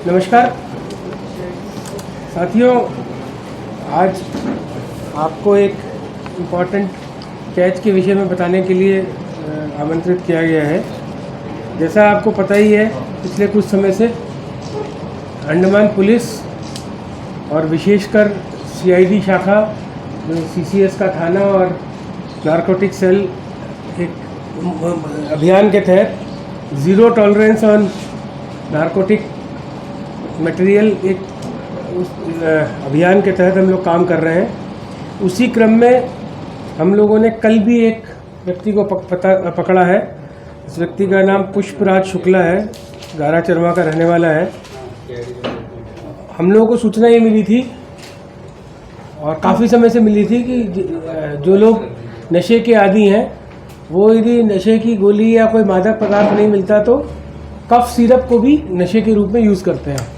नमस्कार साथियों, आज आपको एक इम्पॉर्टेंट कैच के विषय में बताने के लिए आमंत्रित किया गया है। जैसा आपको पता ही है, पिछले कुछ समय से अंडमान पुलिस और विशेषकर सीआईडी शाखा, जो सीसीएस का थाना और नारकोटिक सेल एक अभियान के तहत zero tolerance on narcotic material एक उस अभियान के तहत हम लोग काम कर रहे हैं। उसी क्रम में हम लोगों ने कल भी एक व्यक्ति को पकड़ा है। इस व्यक्ति का नाम पुष्पराज शुक्ला है, गारा चरमा का रहने वाला है। हम लोगों को सूचना ये मिली थी और काफ़ी समय से मिली थी कि जो लोग नशे के आदी हैं वो यदि नशे की गोली या कोई मादक पदार्थ नहीं मिलता तो कफ सिरप को भी नशे के रूप में यूज़ करते हैं।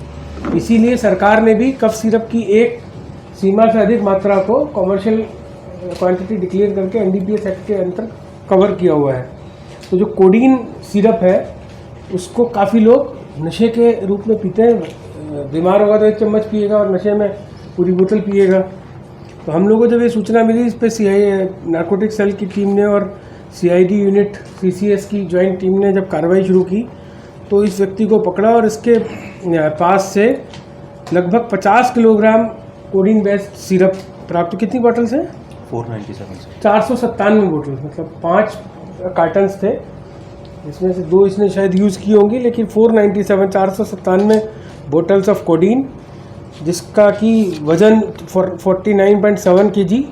इसीलिए सरकार ने भी कफ सिरप की एक सीमा से अधिक मात्रा को कमर्शियल क्वांटिटी डिक्लेयर करके एनडीपीएस एक्ट के अंतर्गत कवर किया हुआ है। तो जो कोडीन सिरप है उसको काफ़ी लोग नशे के रूप में पीते हैं। बीमार होगा तो एक चम्मच पिएगा और नशे में पूरी बोतल पिएगा। तो हम लोगों को जब ये सूचना मिली, इस पर नारकोटिक सेल की टीम ने और सीआईडी यूनिट सीसीएस की ज्वाइंट टीम ने जब कार्रवाई शुरू की तो इस व्यक्ति को पकड़ा और इसके पास से लगभग 50 किलोग्राम कोडीन बेस्ड सिरप प्राप्त। कितनी बॉटल्स हैं? 497 बोतल, मतलब 5 कार्टन्स थे, इसमें से 2 इसने शायद यूज़ की होंगी, लेकिन 497 बोटल्स ऑफ कोडीन, जिसका कि वज़न 49.7 kg।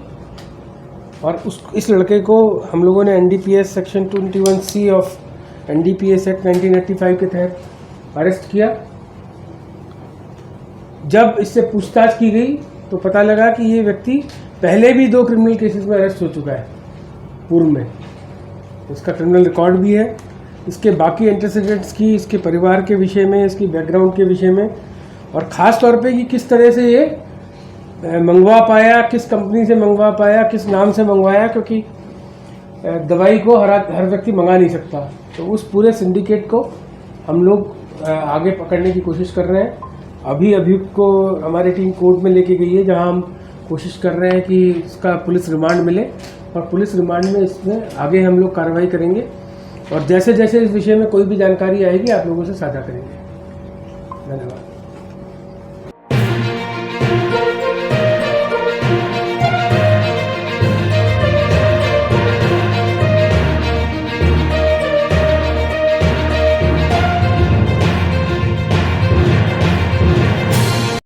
और इस लड़के को हम लोगों ने NDPS section 21C of NDPS act 1985 के तहत अरेस्ट किया। जब इससे पूछताछ की गई तो पता लगा कि ये व्यक्ति पहले भी 2 क्रिमिनल केसेस में अरेस्ट हो चुका है पूर्व में। इसका क्रिमिनल रिकॉर्ड भी है। इसके बाकी एंटीसीडेंट्स की, इसके परिवार के विषय में, इसकी बैकग्राउंड के विषय में, और ख़ास तौर पे कि किस तरह से ये मंगवा पाया, किस कंपनी से मंगवा पाया, किस नाम से मंगवाया, क्योंकि दवाई को हर व्यक्ति मंगा नहीं सकता। तो उस पूरे सिंडिकेट को हम लोग आगे पकड़ने की कोशिश कर रहे हैं। अभी अभियुक्त को हमारी टीम कोर्ट में लेके गई है, जहां हम कोशिश कर रहे हैं कि इसका पुलिस रिमांड मिले, और पुलिस रिमांड में इसमें आगे हम लोग कार्रवाई करेंगे और जैसे जैसे इस विषय में कोई भी जानकारी आएगी आप लोगों से साझा करेंगे। धन्यवाद।